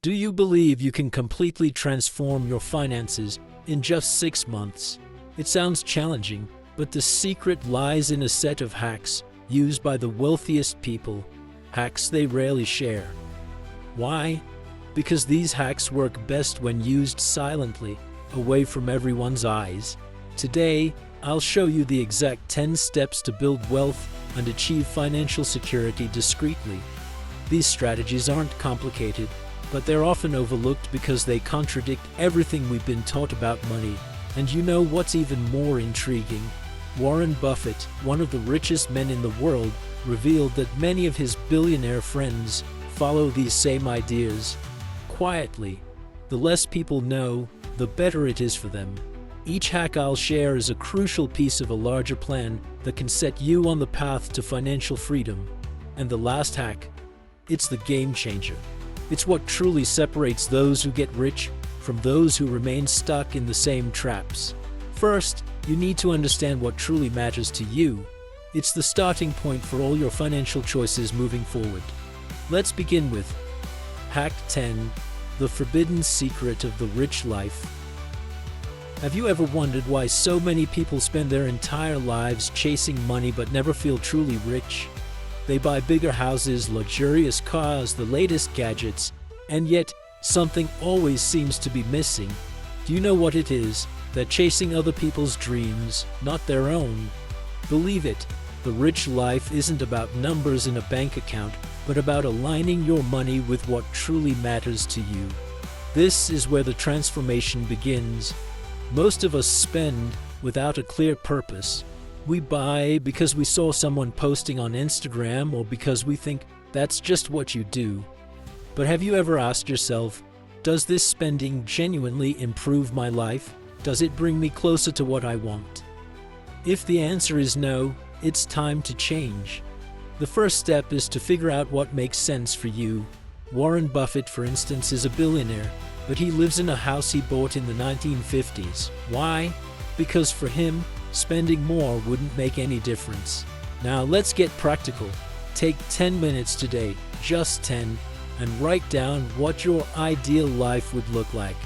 Do you believe you can completely transform your finances in just 6 months? It sounds challenging, but the secret lies in a set of hacks used by the wealthiest people, hacks they rarely share. Why? Because these hacks work best when used silently, away from everyone's eyes. Today, I'll show you the exact 10 steps to build wealth and achieve financial security discreetly. These strategies aren't complicated, but they're often overlooked because they contradict everything we've been taught about money. And you know what's even more intriguing? Warren Buffett, one of the richest men in the world, revealed that many of his billionaire friends follow these same ideas. Quietly. The less people know, the better it is for them. Each hack I'll share is a crucial piece of a larger plan that can set you on the path to financial freedom. And the last hack, it's the game changer. It's what truly separates those who get rich from those who remain stuck in the same traps. First, you need to understand what truly matters to you. It's the starting point for all your financial choices moving forward. Let's begin with Hack 10, the forbidden secret of the rich life. Have you ever wondered why so many people spend their entire lives chasing money but never feel truly rich? They buy bigger houses, luxurious cars, the latest gadgets, and yet something always seems to be missing. Do you know what it is? They're chasing other people's dreams, not their own. Believe it, the rich life isn't about numbers in a bank account, but about aligning your money with what truly matters to you. This is where the transformation begins. Most of us spend without a clear purpose. We buy because we saw someone posting on Instagram or because we think that's just what you do. But have you ever asked yourself, does this spending genuinely improve my life? Does it bring me closer to what I want? If the answer is no, it's time to change. The first step is to figure out what makes sense for you. Warren Buffett, for instance, is a billionaire, but he lives in a house he bought in the 1950s. Why? Because for him, spending more wouldn't make any difference. Now let's get practical. Take 10 minutes today, just 10, and write down what your ideal life would look like.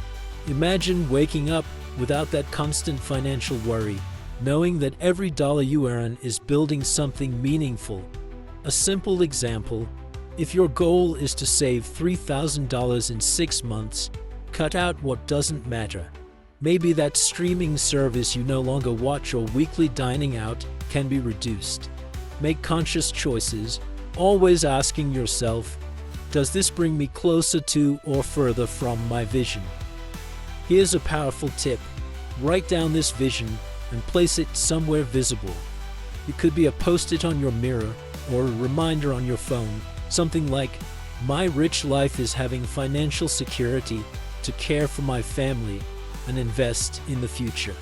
Imagine waking up without that constant financial worry, knowing that every dollar you earn is building something meaningful. A simple example, if your goal is to save $3,000 in 6 months, cut out what doesn't matter. Maybe that streaming service you no longer watch or weekly dining out can be reduced. Make conscious choices, always asking yourself, does this bring me closer to or further from my vision? Here's a powerful tip. Write down this vision and place it somewhere visible. It could be a post-it on your mirror or a reminder on your phone, something like, my rich life is having financial security to care for my family and invest in the future.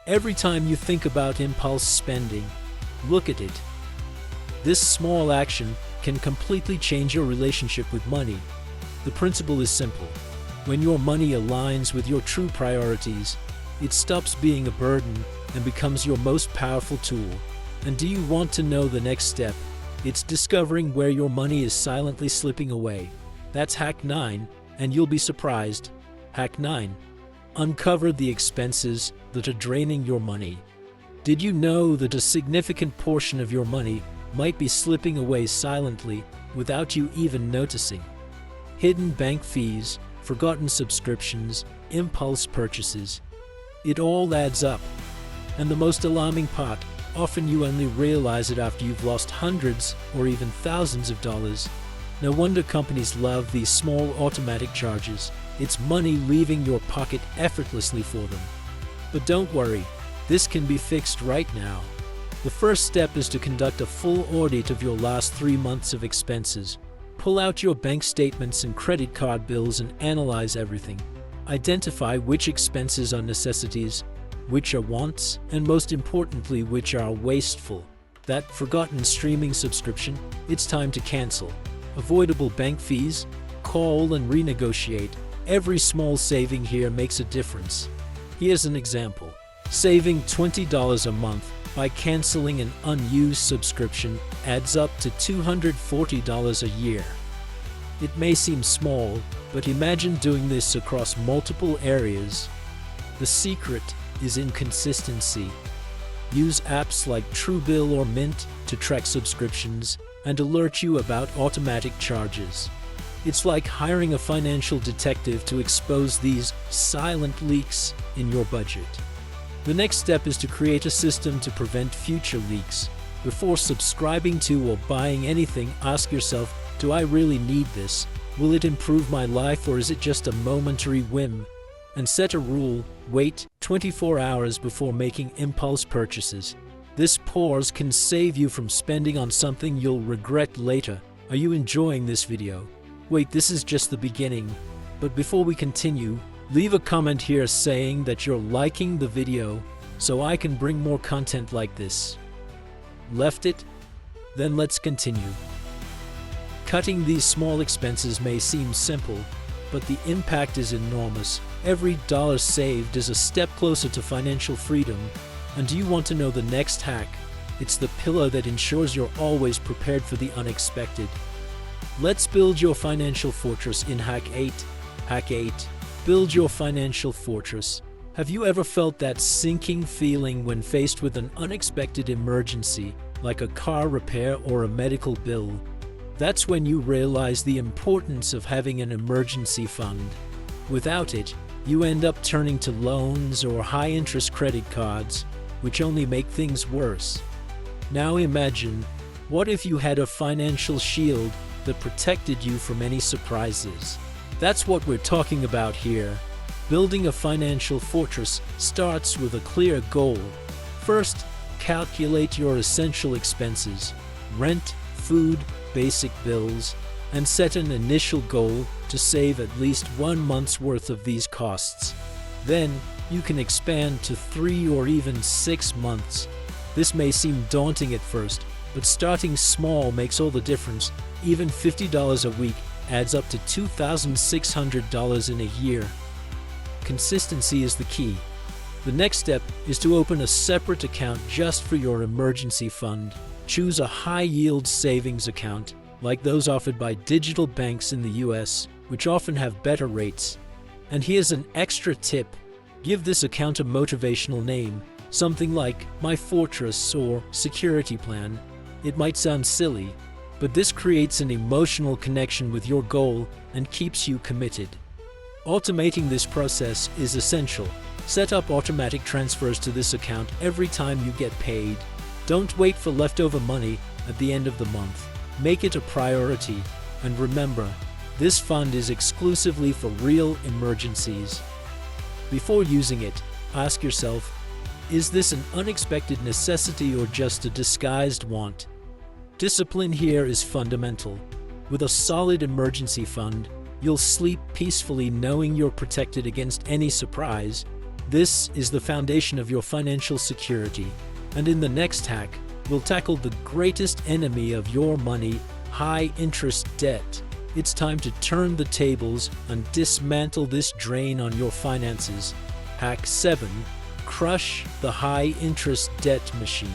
Every time you think about impulse spending, look at it. This small action can completely change your relationship with money. The principle is simple. When your money aligns with your true priorities, it stops being a burden and becomes your most powerful tool. And do you want to know the next step? It's discovering where your money is silently slipping away. That's Hack 9, and you'll be surprised. Hack 9. Uncover the expenses that are draining your money. Did you know that a significant portion of your money might be slipping away silently without you even noticing? Hidden bank fees, forgotten subscriptions, impulse purchases. It all adds up. And the most alarming part, often you only realize it after you've lost hundreds or even thousands of dollars. No wonder companies love these small automatic charges. It's money leaving your pocket effortlessly for them. But don't worry, this can be fixed right now. The first step is to conduct a full audit of your last 3 months of expenses. Pull out your bank statements and credit card bills and analyze everything. Identify which expenses are necessities, which are wants, and most importantly, which are wasteful. That forgotten streaming subscription, it's time to cancel. Avoidable bank fees, call and renegotiate. Every small saving here makes a difference. Here's an example. Saving $20 a month by canceling an unused subscription adds up to $240 a year. It may seem small, but imagine doing this across multiple areas. The secret is in consistency. Use apps like Truebill or Mint to track subscriptions and alert you about automatic charges. It's like hiring a financial detective to expose these silent leaks in your budget. The next step is to create a system to prevent future leaks. Before subscribing to or buying anything, ask yourself, do I really need this? Will it improve my life, or is it just a momentary whim? And set a rule: wait 24 hours before making impulse purchases. This pause can save you from spending on something you'll regret later. Are you enjoying this video? Wait, this is just the beginning. But before we continue, leave a comment here saying that you're liking the video so I can bring more content like this. Left it? Then let's continue. Cutting these small expenses may seem simple, but the impact is enormous. Every dollar saved is a step closer to financial freedom. And do you want to know the next hack? It's the pillar that ensures you're always prepared for the unexpected. Let's build your financial fortress in Hack 8. Hack 8. Build your financial fortress. Have you ever felt that sinking feeling when faced with an unexpected emergency, like a car repair or a medical bill? That's when you realize the importance of having an emergency fund. Without it, you end up turning to loans or high-interest credit cards, which only make things worse. Now imagine, what if you had a financial shield that protected you from any surprises? That's what we're talking about here. Building a financial fortress starts with a clear goal. First, calculate your essential expenses: rent, food, basic bills, and set an initial goal to save at least 1 month's worth of these costs. Then, you can expand to 3 or even 6 months. This may seem daunting at first, but starting small makes all the difference. Even $50 a week adds up to $2,600 in a year. Consistency is the key. The next step is to open a separate account just for your emergency fund. Choose a high-yield savings account, like those offered by digital banks in the US, which often have better rates. And here's an extra tip. Give this account a motivational name, something like My Fortress or Security Plan. It might sound silly, but this creates an emotional connection with your goal and keeps you committed. Automating this process is essential. Set up automatic transfers to this account every time you get paid. Don't wait for leftover money at the end of the month. Make it a priority. And remember, this fund is exclusively for real emergencies. Before using it, ask yourself, is this an unexpected necessity or just a disguised want? Discipline here is fundamental. With a solid emergency fund, you'll sleep peacefully knowing you're protected against any surprise. This is the foundation of your financial security. And in the next hack, we'll tackle the greatest enemy of your money, high-interest debt. It's time to turn the tables and dismantle this drain on your finances. Hack 7. Crush the high-interest debt machine.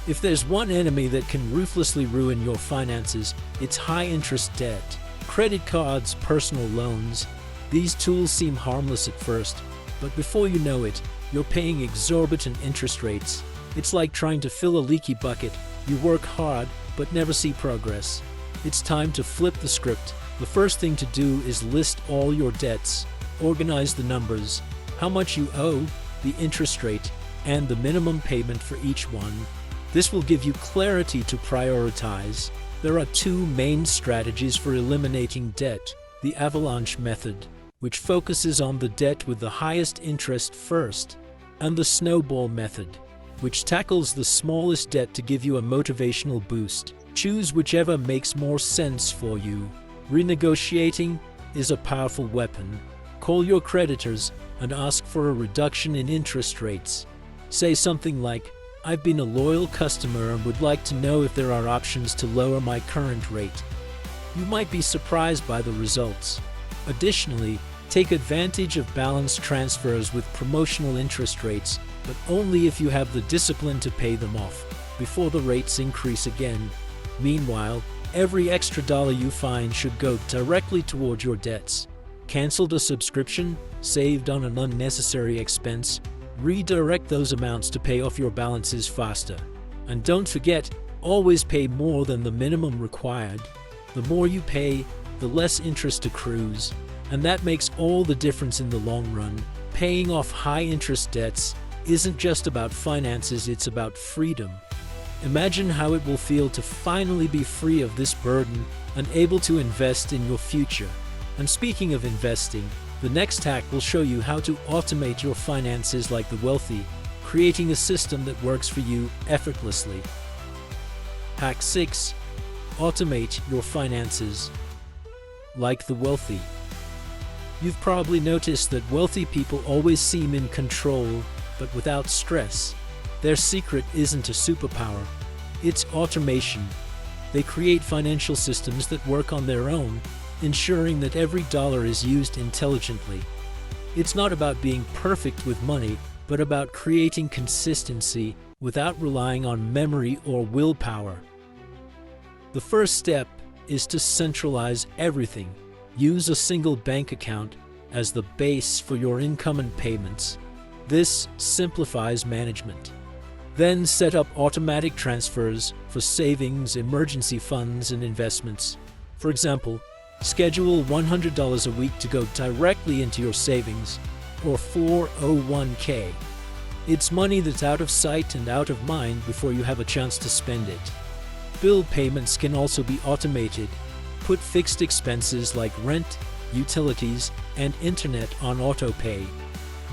If there's one enemy that can ruthlessly ruin your finances, it's high-interest debt. Credit cards, personal loans. These tools seem harmless at first, but before you know it, you're paying exorbitant interest rates. It's like trying to fill a leaky bucket. You work hard, but never see progress. It's time to flip the script. The first thing to do is list all your debts. Organize the numbers, how much you owe, the interest rate, and the minimum payment for each one. This will give you clarity to prioritize. There are 2 main strategies for eliminating debt: the avalanche method, which focuses on the debt with the highest interest first, and the snowball method, which tackles the smallest debt to give you a motivational boost. Choose whichever makes more sense for you. Renegotiating is a powerful weapon. Call your creditors and ask for a reduction in interest rates. Say something like, "I've been a loyal customer and would like to know if there are options to lower my current rate." You might be surprised by the results. Additionally, take advantage of balance transfers with promotional interest rates, but only if you have the discipline to pay them off before the rates increase again. Meanwhile, Every extra dollar you find should go directly toward your debts. Canceled a subscription, saved on an unnecessary expense, redirect those amounts to pay off your balances faster. And don't forget, always pay more than the minimum required. The more you pay, the less interest accrues, and that makes all the difference in the long run. Paying off high-interest debts isn't just about finances, it's about freedom. Imagine how it will feel to finally be free of this burden and able to invest in your future. And speaking of investing, the next hack will show you how to automate your finances like the wealthy, creating a system that works for you effortlessly. Hack 6. Automate your finances like the wealthy. You've probably noticed that wealthy people always seem in control, but without stress. Their secret isn't a superpower, it's automation. They create financial systems that work on their own, ensuring that every dollar is used intelligently. It's not about being perfect with money, but about creating consistency without relying on memory or willpower. The first step is to centralize everything. Use a single bank account as the base for your income and payments. This simplifies management. Then set up automatic transfers for savings, emergency funds, and investments. For example, schedule $100 a week to go directly into your savings or 401k. It's money that's out of sight and out of mind before you have a chance to spend it. Bill payments can also be automated. Put fixed expenses like rent, utilities, and internet on autopay.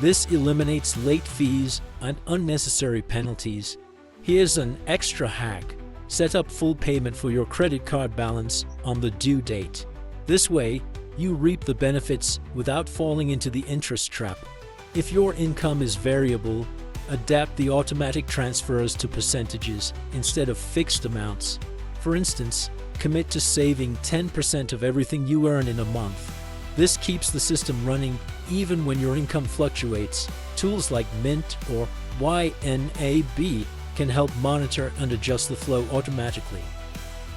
This eliminates late fees and unnecessary penalties. Here's an extra hack. Set up full payment for your credit card balance on the due date. This way, you reap the benefits without falling into the interest trap. If your income is variable, adapt the automatic transfers to percentages instead of fixed amounts. For instance, commit to saving 10% of everything you earn in a month. This keeps the system running even when your income fluctuates. Tools like Mint or YNAB can help monitor and adjust the flow automatically.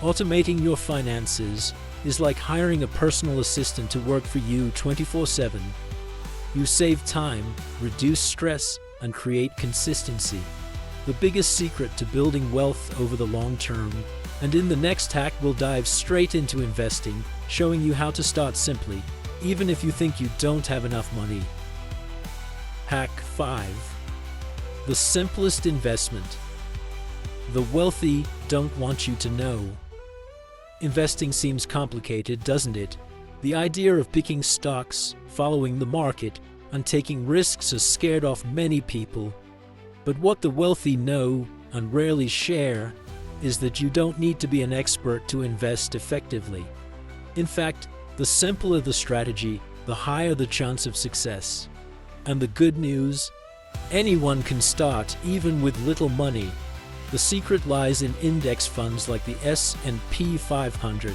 Automating your finances is like hiring a personal assistant to work for you 24/7. You save time, reduce stress, and create consistency. The biggest secret to building wealth over the long term. And in the next hack, we'll dive straight into investing, showing you how to start simply, even if you think you don't have enough money. Hack 5. The simplest investment. The wealthy don't want you to know. Investing seems complicated, doesn't it? The idea of picking stocks, following the market, and taking risks has scared off many people. But what the wealthy know and rarely share is that you don't need to be an expert to invest effectively. In fact, the simpler the strategy, the higher the chance of success. And the good news? Anyone can start, even with little money. The secret lies in index funds like the S&P 500.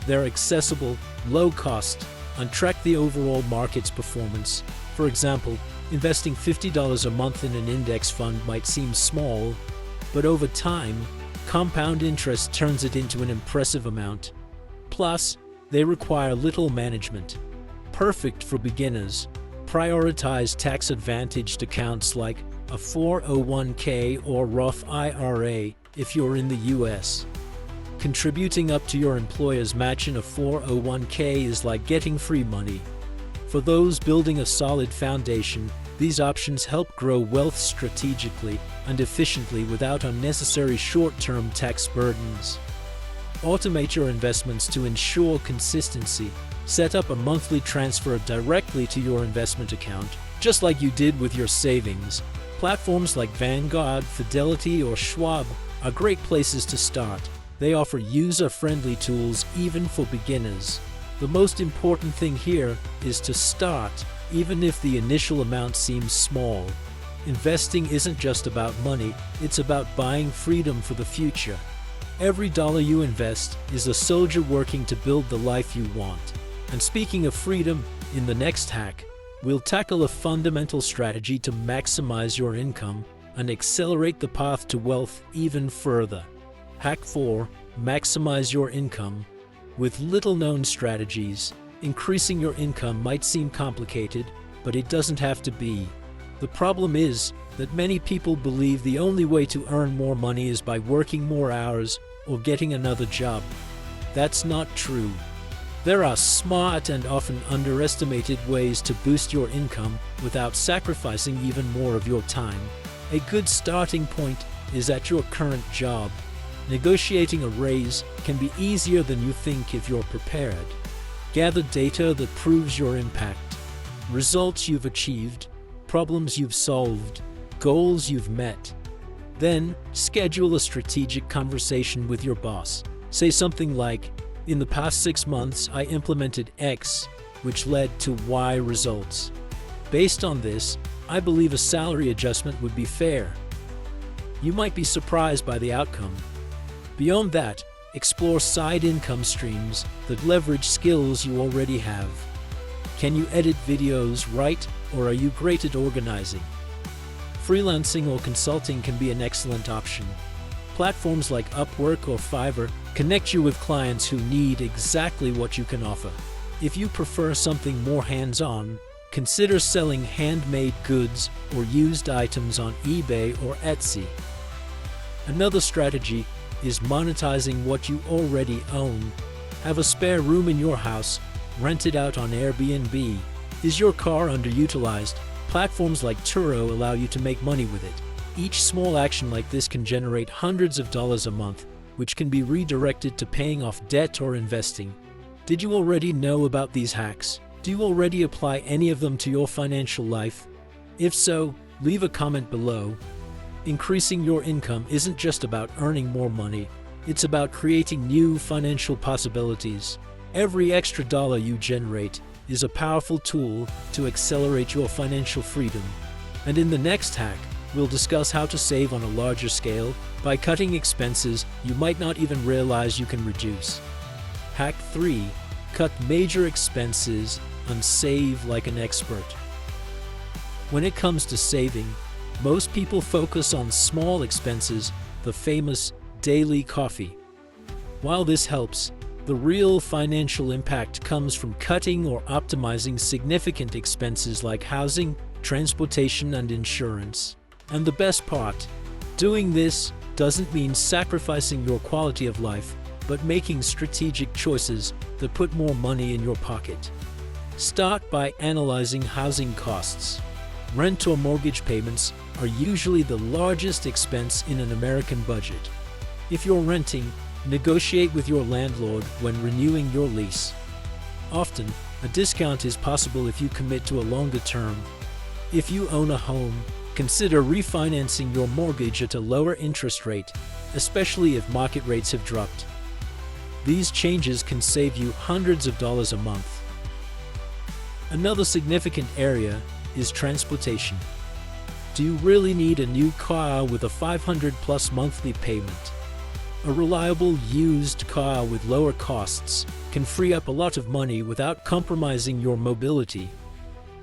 They're accessible, low cost, and track the overall market's performance. For example, investing $50 a month in an index fund might seem small, but over time, compound interest turns it into an impressive amount. Plus, they require little management. Perfect for beginners. Prioritize tax-advantaged accounts like a 401k or Roth IRA if you're in the US. Contributing up to your employer's match in a 401k is like getting free money. For those building a solid foundation, these options help grow wealth strategically and efficiently without unnecessary short-term tax burdens. Automate your investments to ensure consistency. Set up a monthly transfer directly to your investment account, just like you did with your savings. Platforms like Vanguard, Fidelity, or Schwab are great places to start. They offer user-friendly tools even for beginners. The most important thing here is to start, even if the initial amount seems small. Investing isn't just about money, it's about buying freedom for the future. Every dollar you invest is a soldier working to build the life you want. And speaking of freedom, in the next hack, we'll tackle a fundamental strategy to maximize your income and accelerate the path to wealth even further. Hack 4. maximize your income. With little-known strategies, increasing your income might seem complicated, but it doesn't have to be. The problem is that many people believe the only way to earn more money is by working more hours or getting another job. That's not true. There are smart and often underestimated ways to boost your income without sacrificing even more of your time. A good starting point is at your current job. Negotiating a raise can be easier than you think if you're prepared. Gather data that proves your impact, results you've achieved, problems you've solved, goals you've met. Then, schedule a strategic conversation with your boss. Say something like, "In the past 6 months, I implemented X, which led to Y results. Based on this, I believe a salary adjustment would be fair." You might be surprised by the outcome. Beyond that, explore side income streams that leverage skills you already have. Can you edit videos, write, or are you great at organizing? Freelancing or consulting can be an excellent option. Platforms like Upwork or Fiverr connect you with clients who need exactly what you can offer. If you prefer something more hands-on, consider selling handmade goods or used items on eBay or Etsy. Another strategy is monetizing what you already own. Have a spare room in your house, rent it out on Airbnb. Is your car underutilized? Platforms like Turo allow you to make money with it. Each small action like this can generate hundreds of dollars a month, which can be redirected to paying off debt or investing. Did you already know about these hacks? Do you already apply any of them to your financial life? If so, leave a comment below. Increasing your income isn't just about earning more money, it's about creating new financial possibilities. Every extra dollar you generate is a powerful tool to accelerate your financial freedom. And in the next hack, we'll discuss how to save on a larger scale by cutting expenses you might not even realize you can reduce. Hack 3. Cut major expenses and save like an expert. When it comes to saving, most people focus on small expenses, the famous daily coffee. While this helps, the real financial impact comes from cutting or optimizing significant expenses like housing, transportation, and insurance. And the best part, doing this doesn't mean sacrificing your quality of life, but making strategic choices that put more money in your pocket. Start by analyzing housing costs. Rent or mortgage payments are usually the largest expense in an American budget. If you're renting, negotiate with your landlord when renewing your lease. Often, a discount is possible if you commit to a longer term. If you own a home, consider refinancing your mortgage at a lower interest rate, especially if market rates have dropped. These changes can save you hundreds of dollars a month. Another significant area is transportation. Do you really need a new car with a $500+ monthly payment? A reliable used car with lower costs can free up a lot of money without compromising your mobility.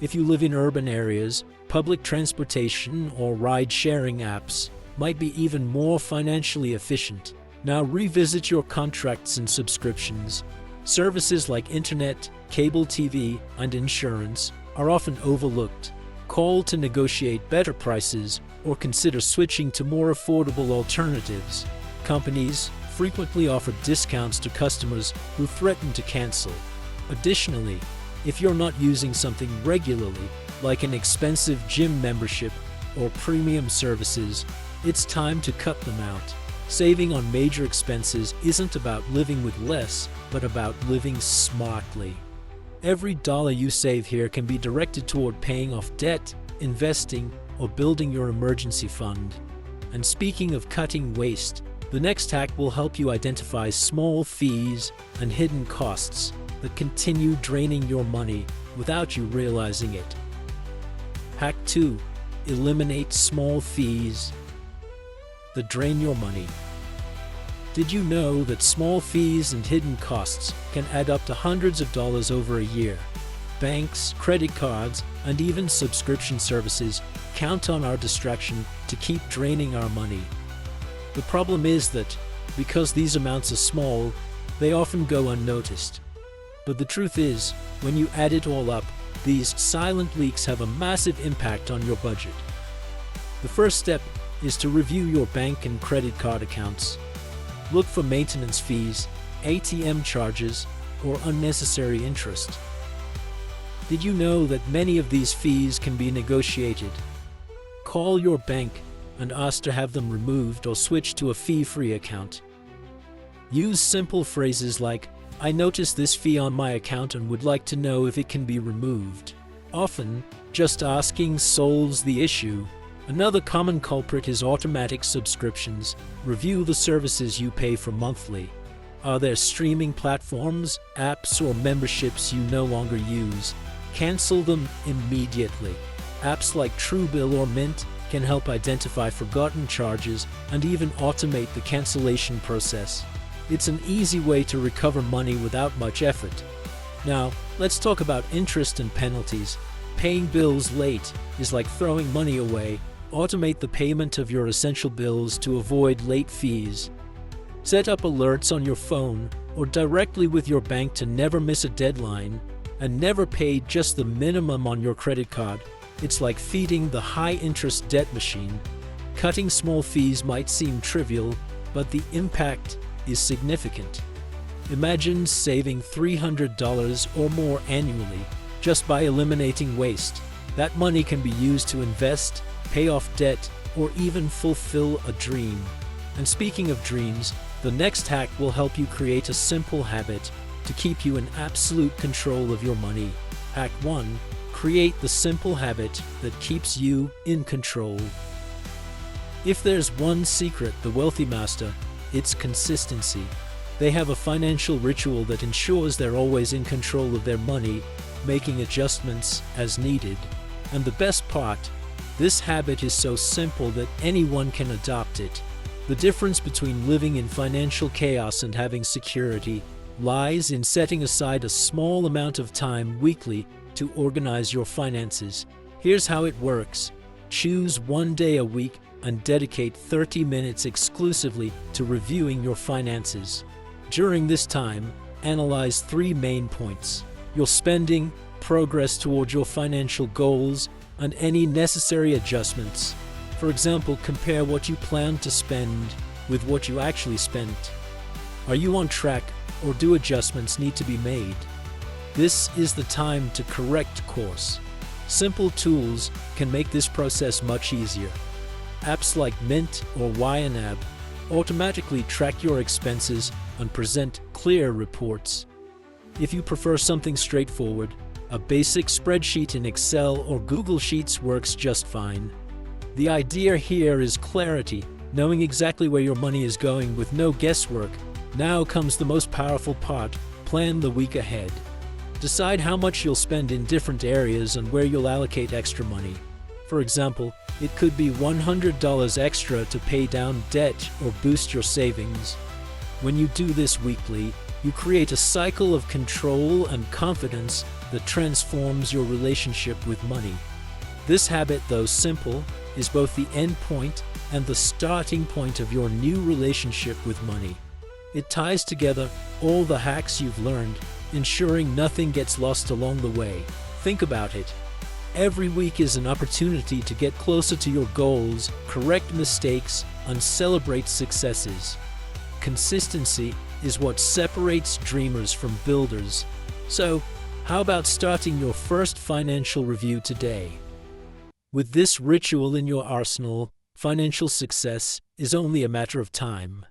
If you live in urban areas, public transportation or ride-sharing apps might be even more financially efficient. Now revisit your contracts and subscriptions. Services like internet, cable TV, and insurance are often overlooked. Call to negotiate better prices or consider switching to more affordable alternatives. Companies frequently offer discounts to customers who threaten to cancel. Additionally, if you're not using something regularly, like an expensive gym membership or premium services, it's time to cut them out. Saving on major expenses isn't about living with less, but about living smartly. Every dollar you save here can be directed toward paying off debt, investing, or building your emergency fund. And speaking of cutting waste, the next hack will help you identify small fees and hidden costs that continue draining your money without you realizing it. Hack 2. Eliminate small fees that drain your money. Did you know that small fees and hidden costs can add up to hundreds of dollars over a year? Banks, credit cards, and even subscription services count on our distraction to keep draining our money. The problem is that Because these amounts are small, they often go unnoticed. But the truth is, when you add it all up, these silent leaks have a massive impact on your budget. The first step is to review your bank and credit card accounts. Look for maintenance fees, ATM charges, or unnecessary interest. Did you know that many of these fees can be negotiated? Call your bank and ask to have them removed or switch to a fee-free account. Use simple phrases like, "I noticed this fee on my account and would like to know if it can be removed." Often, just asking solves the issue. Another common culprit is automatic subscriptions. Review the services you pay for monthly. Are there streaming platforms, apps, or memberships you no longer use? Cancel them immediately. Apps like Truebill or Mint can help identify forgotten charges and even automate the cancellation process. It's an easy way to recover money without much effort. Now, let's talk about interest and penalties. Paying bills late is like throwing money away. Automate the payment of your essential bills to avoid late fees. Set up alerts on your phone or directly with your bank to never miss a deadline, and never pay just the minimum on your credit card. It's like feeding the high-interest debt machine. Cutting small fees might seem trivial, but the impact is significant. Imagine saving $300 or more annually just by eliminating waste. That money can be used to invest, pay off debt, or even fulfill a dream. And speaking of dreams, the next hack will help you create a simple habit to keep you in absolute control of your money. Hack 1. Create the simple habit that keeps you in control. If there's one secret the wealthy master, it's consistency. They have a financial ritual that ensures they're always in control of their money, making adjustments as needed. And the best part, this habit is so simple that anyone can adopt it. The difference between living in financial chaos and having security lies in setting aside a small amount of time weekly to organize your finances. Here's how it works. Choose one day a week and dedicate 30 minutes exclusively to reviewing your finances. During this time, analyze 3 main points: your spending, progress towards your financial goals, and any necessary adjustments. For example, compare what you plan to spend with what you actually spent. Are you on track, or do adjustments need to be made? This is the time to correct course. Simple tools can make this process much easier. Apps like Mint or YNAB automatically track your expenses and present clear reports. If you prefer something straightforward, a basic spreadsheet in Excel or Google Sheets works just fine. The idea here is clarity, knowing exactly where your money is going with no guesswork. Now comes the most powerful part: plan the week ahead. Decide how much you'll spend in different areas and where you'll allocate extra money. For example, it could be $100 extra to pay down debt or boost your savings. When you do this weekly, you create a cycle of control and confidence that transforms your relationship with money. This habit, though simple, is both the end point and the starting point of your new relationship with money. It ties together all the hacks you've learned, ensuring nothing gets lost along the way. Think about it. Every week is an opportunity to get closer to your goals, correct mistakes, and celebrate successes. Consistency is what separates dreamers from builders. So, how about starting your first financial review today? With this ritual in your arsenal, financial success is only a matter of time.